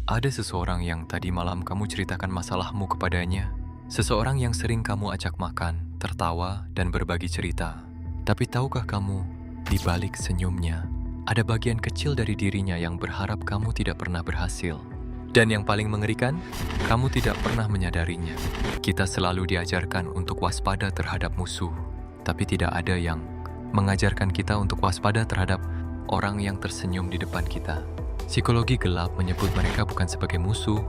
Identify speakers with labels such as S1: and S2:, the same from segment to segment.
S1: Ada seseorang yang tadi malam kamu ceritakan masalahmu kepadanya. Seseorang yang sering kamu ajak makan, tertawa, dan berbagi cerita. Tapi tahukah kamu, di balik senyumnya, ada bagian kecil dari dirinya yang berharap kamu tidak pernah berhasil. Dan yang paling mengerikan, kamu tidak pernah menyadarinya. Kita selalu diajarkan untuk waspada terhadap musuh, tapi tidak ada yang mengajarkan kita untuk waspada terhadap orang yang tersenyum di depan kita. Psikologi gelap menyebut mereka bukan sebagai musuh,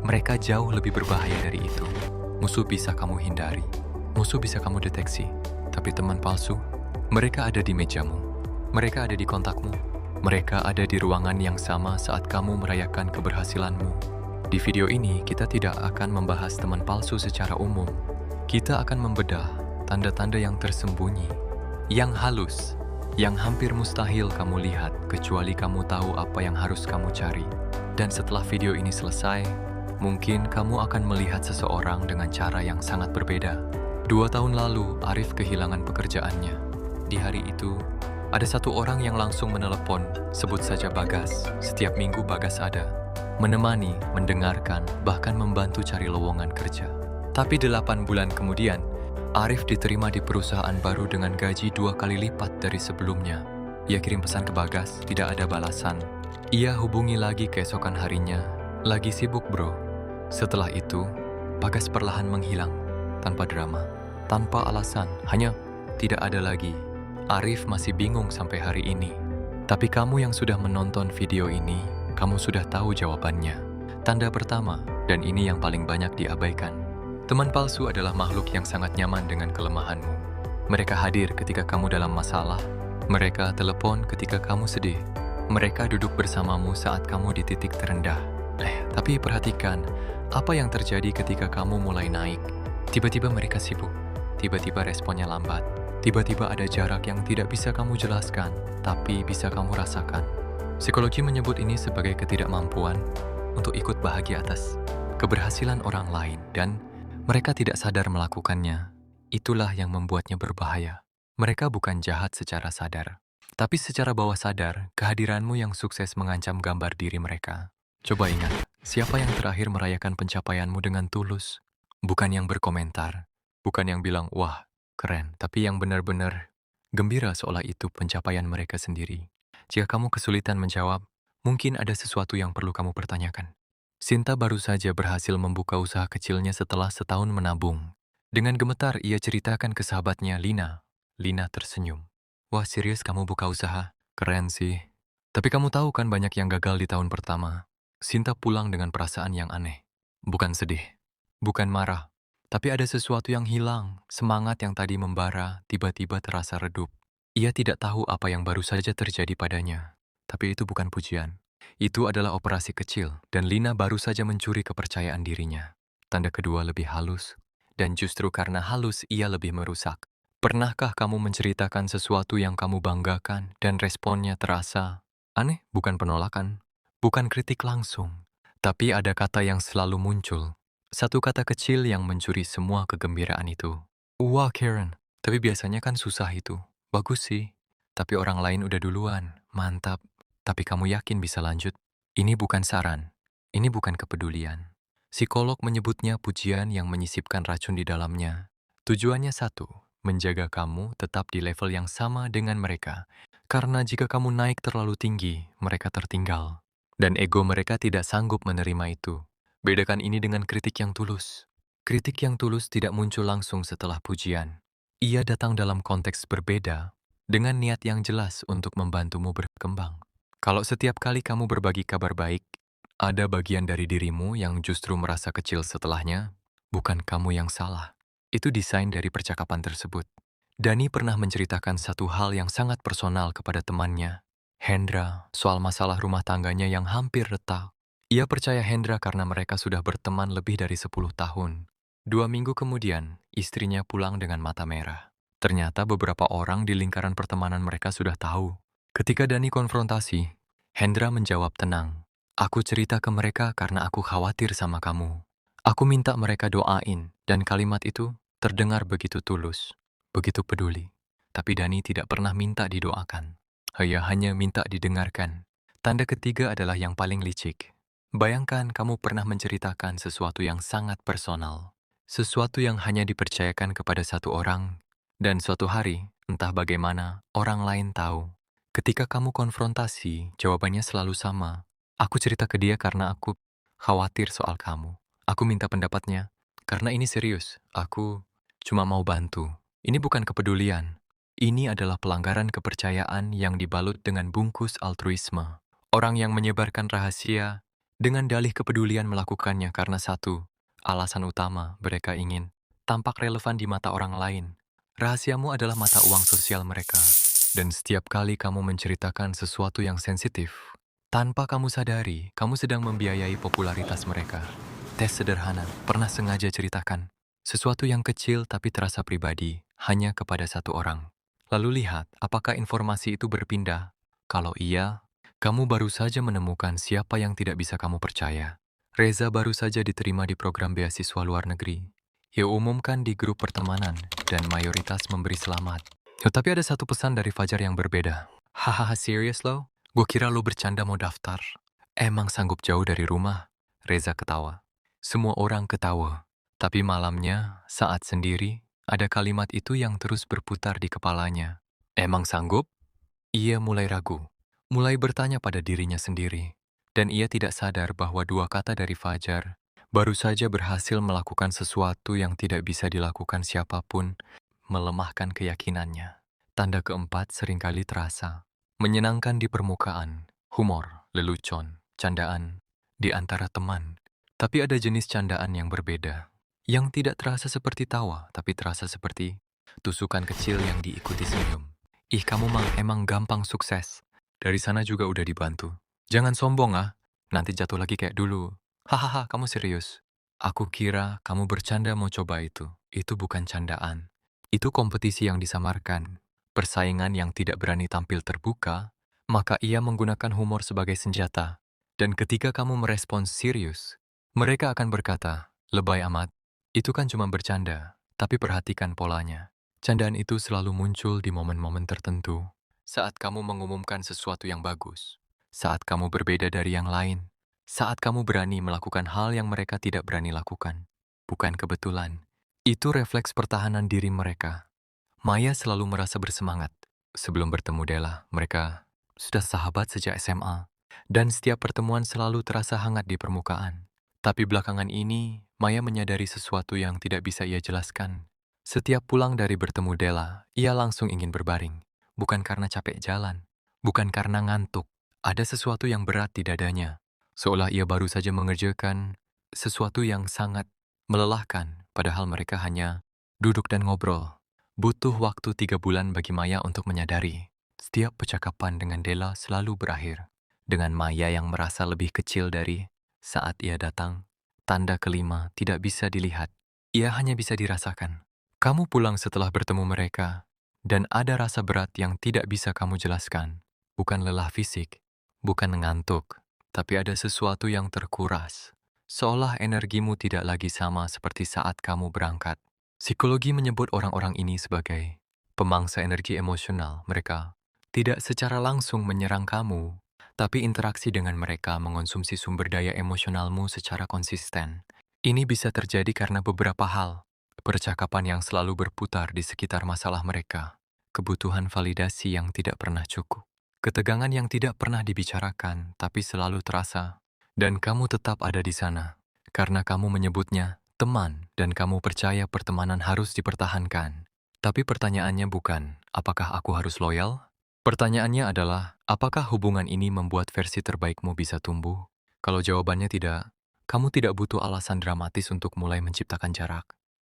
S1: mereka jauh lebih berbahaya dari itu. Musuh bisa kamu hindari, musuh bisa kamu deteksi, tapi teman palsu, mereka ada di mejamu, mereka ada di kontakmu, mereka ada di ruangan yang sama saat kamu merayakan keberhasilanmu. Di video ini, kita tidak akan membahas teman palsu secara umum. Kita akan membedah tanda-tanda yang tersembunyi, yang halus, yang hampir mustahil kamu lihat kecuali kamu tahu apa yang harus kamu cari. Dan setelah video ini selesai, mungkin kamu akan melihat seseorang dengan cara yang sangat berbeda. 2 tahun lalu, Arif kehilangan pekerjaannya. Di hari itu, ada satu orang yang langsung menelepon, sebut saja Bagas. Setiap minggu Bagas ada, menemani, mendengarkan, bahkan membantu cari lowongan kerja. Tapi 8 bulan kemudian, Arif diterima di perusahaan baru dengan gaji 2 kali lipat dari sebelumnya. Ia kirim pesan ke Bagas, tidak ada balasan. Ia hubungi lagi keesokan harinya. Lagi sibuk bro. Setelah itu, Bagas perlahan menghilang. Tanpa drama, tanpa alasan, hanya tidak ada lagi. Arif masih bingung sampai hari ini. Tapi kamu yang sudah menonton video ini, kamu sudah tahu jawabannya. Tanda pertama, dan ini yang paling banyak diabaikan. Teman palsu adalah makhluk yang sangat nyaman dengan kelemahanmu. Mereka hadir ketika kamu dalam masalah. Mereka telepon ketika kamu sedih. Mereka duduk bersamamu saat kamu di titik terendah. Tapi perhatikan, apa yang terjadi ketika kamu mulai naik? Tiba-tiba mereka sibuk. Tiba-tiba responnya lambat. Tiba-tiba ada jarak yang tidak bisa kamu jelaskan, tapi bisa kamu rasakan. Psikologi menyebut ini sebagai ketidakmampuan untuk ikut bahagia atas keberhasilan orang lain dan mereka tidak sadar melakukannya. Itulah yang membuatnya berbahaya. Mereka bukan jahat secara sadar. Tapi secara bawah sadar, kehadiranmu yang sukses mengancam gambar diri mereka. Coba ingat, siapa yang terakhir merayakan pencapaianmu dengan tulus? Bukan yang berkomentar. Bukan yang bilang, wah, keren. Tapi yang benar-benar gembira seolah itu pencapaian mereka sendiri. Jika kamu kesulitan menjawab, mungkin ada sesuatu yang perlu kamu pertanyakan. Sinta baru saja berhasil membuka usaha kecilnya setelah setahun menabung. Dengan gemetar ia ceritakan ke sahabatnya Lina. Lina tersenyum. Wah serius kamu buka usaha? Keren sih. Tapi kamu tahu kan banyak yang gagal di tahun pertama. Sinta pulang dengan perasaan yang aneh. Bukan sedih. Bukan marah. Tapi ada sesuatu yang hilang. Semangat yang tadi membara tiba-tiba terasa redup. Ia tidak tahu apa yang baru saja terjadi padanya. Tapi itu bukan pujian. Itu adalah operasi kecil, dan Lina baru saja mencuri kepercayaan dirinya. Tanda kedua lebih halus, dan justru karena halus ia lebih merusak. Pernahkah kamu menceritakan sesuatu yang kamu banggakan, dan responnya terasa aneh? Bukan penolakan, bukan kritik langsung, tapi ada kata yang selalu muncul. Satu kata kecil yang mencuri semua kegembiraan itu. Wah Karen, tapi biasanya kan susah itu. Bagus sih, tapi orang lain udah duluan, mantap. Tapi kamu yakin bisa lanjut? Ini bukan saran, ini bukan kepedulian. Psikolog menyebutnya pujian yang menyisipkan racun di dalamnya. Tujuannya satu, menjaga kamu tetap di level yang sama dengan mereka. Karena jika kamu naik terlalu tinggi, mereka tertinggal. Dan ego mereka tidak sanggup menerima itu. Bedakan ini dengan kritik yang tulus. Kritik yang tulus tidak muncul langsung setelah pujian. Ia datang dalam konteks berbeda, dengan niat yang jelas untuk membantumu berkembang. Kalau setiap kali kamu berbagi kabar baik, ada bagian dari dirimu yang justru merasa kecil setelahnya, bukan kamu yang salah. Itu desain dari percakapan tersebut. Dani pernah menceritakan satu hal yang sangat personal kepada temannya, Hendra, soal masalah rumah tangganya yang hampir retak. Ia percaya Hendra karena mereka sudah berteman lebih dari 10 tahun. 2 minggu kemudian, istrinya pulang dengan mata merah. Ternyata beberapa orang di lingkaran pertemanan mereka sudah tahu. Ketika Dani konfrontasi, Hendra menjawab tenang. Aku cerita ke mereka karena aku khawatir sama kamu. Aku minta mereka doain, dan kalimat itu terdengar begitu tulus, begitu peduli. Tapi Dani tidak pernah minta didoakan. Ia hanya minta didengarkan. Tanda ketiga adalah yang paling licik. Bayangkan kamu pernah menceritakan sesuatu yang sangat personal, sesuatu yang hanya dipercayakan kepada satu orang, dan suatu hari, entah bagaimana, orang lain tahu. Ketika kamu konfrontasi, jawabannya selalu sama. Aku cerita ke dia karena aku khawatir soal kamu. Aku minta pendapatnya, karena ini serius. Aku cuma mau bantu. Ini bukan kepedulian. Ini adalah pelanggaran kepercayaan yang dibalut dengan bungkus altruisme. Orang yang menyebarkan rahasia dengan dalih kepedulian melakukannya karena satu, alasan utama mereka ingin tampak relevan di mata orang lain. Rahasiamu adalah mata uang sosial mereka. Dan setiap kali kamu menceritakan sesuatu yang sensitif, tanpa kamu sadari, kamu sedang membiayai popularitas mereka. Tes sederhana, pernah sengaja ceritakan sesuatu yang kecil tapi terasa pribadi, hanya kepada satu orang. Lalu lihat apakah informasi itu berpindah. Kalau iya, kamu baru saja menemukan siapa yang tidak bisa kamu percaya. Reza baru saja diterima di program beasiswa luar negeri. Ia umumkan di grup pertemanan dan mayoritas memberi selamat. Tapi ada satu pesan dari Fajar yang berbeda. Hahaha, serius lo? Gue kira lo bercanda mau daftar. Emang sanggup jauh dari rumah? Reza ketawa. Semua orang ketawa. Tapi malamnya, saat sendiri, ada kalimat itu yang terus berputar di kepalanya. Emang sanggup? Ia mulai ragu, mulai bertanya pada dirinya sendiri, dan ia tidak sadar bahwa dua kata dari Fajar baru saja berhasil melakukan sesuatu yang tidak bisa dilakukan siapapun, melemahkan keyakinannya. Tanda keempat seringkali terasa, menyenangkan di permukaan, humor, lelucon, candaan, di antara teman. Tapi ada jenis candaan yang berbeda, yang tidak terasa seperti tawa, tapi terasa seperti tusukan kecil yang diikuti senyum. Ih, kamu emang gampang sukses. Dari sana juga udah dibantu. Jangan sombong ah, nanti jatuh lagi kayak dulu. Hahaha, kamu serius. Aku kira kamu bercanda mau coba itu. Itu bukan candaan. Itu kompetisi yang disamarkan. Persaingan yang tidak berani tampil terbuka, maka ia menggunakan humor sebagai senjata. Dan ketika kamu merespons serius, mereka akan berkata, lebay amat. Itu kan cuma bercanda, tapi perhatikan polanya. Candaan itu selalu muncul di momen-momen tertentu, saat kamu mengumumkan sesuatu yang bagus, saat kamu berbeda dari yang lain, saat kamu berani melakukan hal yang mereka tidak berani lakukan. Bukan kebetulan, itu refleks pertahanan diri mereka. Maya selalu merasa bersemangat. Sebelum bertemu Della, mereka sudah sahabat sejak SMA, dan setiap pertemuan selalu terasa hangat di permukaan. Tapi belakangan ini, Maya menyadari sesuatu yang tidak bisa ia jelaskan. Setiap pulang dari bertemu Della, ia langsung ingin berbaring. Bukan karena capek jalan, bukan karena ngantuk. Ada sesuatu yang berat di dadanya, seolah ia baru saja mengerjakan sesuatu yang sangat melelahkan, padahal mereka hanya duduk dan ngobrol. Butuh waktu 3 bulan bagi Maya untuk menyadari. Setiap percakapan dengan Della selalu berakhir dengan Maya yang merasa lebih kecil dari saat ia datang. Tanda kelima tidak bisa dilihat, ia hanya bisa dirasakan. Kamu pulang setelah bertemu mereka, dan ada rasa berat yang tidak bisa kamu jelaskan. Bukan lelah fisik, bukan ngantuk, tapi ada sesuatu yang terkuras. Seolah energimu tidak lagi sama seperti saat kamu berangkat. Psikologi menyebut orang-orang ini sebagai pemangsa energi emosional. Mereka tidak secara langsung menyerang kamu, tapi interaksi dengan mereka mengonsumsi sumber daya emosionalmu secara konsisten. Ini bisa terjadi karena beberapa hal. Percakapan yang selalu berputar di sekitar masalah mereka, kebutuhan validasi yang tidak pernah cukup, ketegangan yang tidak pernah dibicarakan tapi selalu terasa, dan kamu tetap ada di sana karena kamu menyebutnya teman dan kamu percaya pertemanan harus dipertahankan. Tapi pertanyaannya bukan, apakah aku harus loyal? Pertanyaannya adalah, apakah hubungan ini membuat versi terbaikmu bisa tumbuh? Kalau jawabannya tidak, kamu tidak butuh alasan dramatis untuk mulai menciptakan jarak.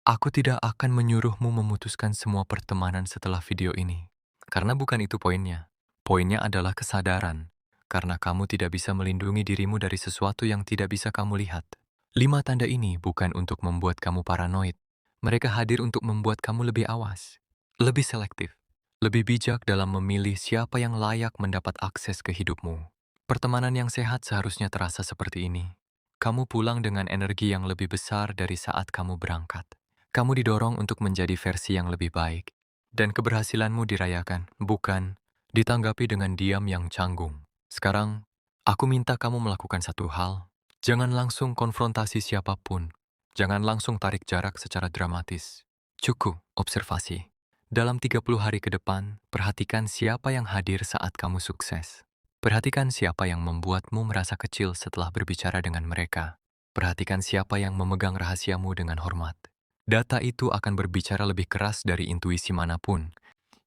S1: Aku tidak akan menyuruhmu memutuskan semua pertemanan setelah video ini. Karena bukan itu poinnya. Poinnya adalah kesadaran. Karena kamu tidak bisa melindungi dirimu dari sesuatu yang tidak bisa kamu lihat. 5 tanda ini bukan untuk membuat kamu paranoid. Mereka hadir untuk membuat kamu lebih awas, lebih selektif, lebih bijak dalam memilih siapa yang layak mendapat akses ke hidupmu. Pertemanan yang sehat seharusnya terasa seperti ini. Kamu pulang dengan energi yang lebih besar dari saat kamu berangkat. Kamu didorong untuk menjadi versi yang lebih baik, dan keberhasilanmu dirayakan, bukan ditanggapi dengan diam yang canggung. Sekarang, aku minta kamu melakukan satu hal. Jangan langsung konfrontasi siapapun. Jangan langsung tarik jarak secara dramatis. Cukup observasi. Dalam 30 hari ke depan, perhatikan siapa yang hadir saat kamu sukses. Perhatikan siapa yang membuatmu merasa kecil setelah berbicara dengan mereka. Perhatikan siapa yang memegang rahasiamu dengan hormat. Data itu akan berbicara lebih keras dari intuisi manapun.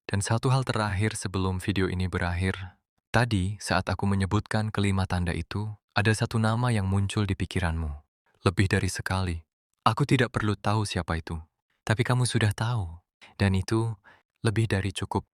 S1: Dan satu hal terakhir sebelum video ini berakhir. Tadi, saat aku menyebutkan kelima tanda itu, ada satu nama yang muncul di pikiranmu. Lebih dari sekali. Aku tidak perlu tahu siapa itu. Tapi kamu sudah tahu. Dan itu lebih dari cukup.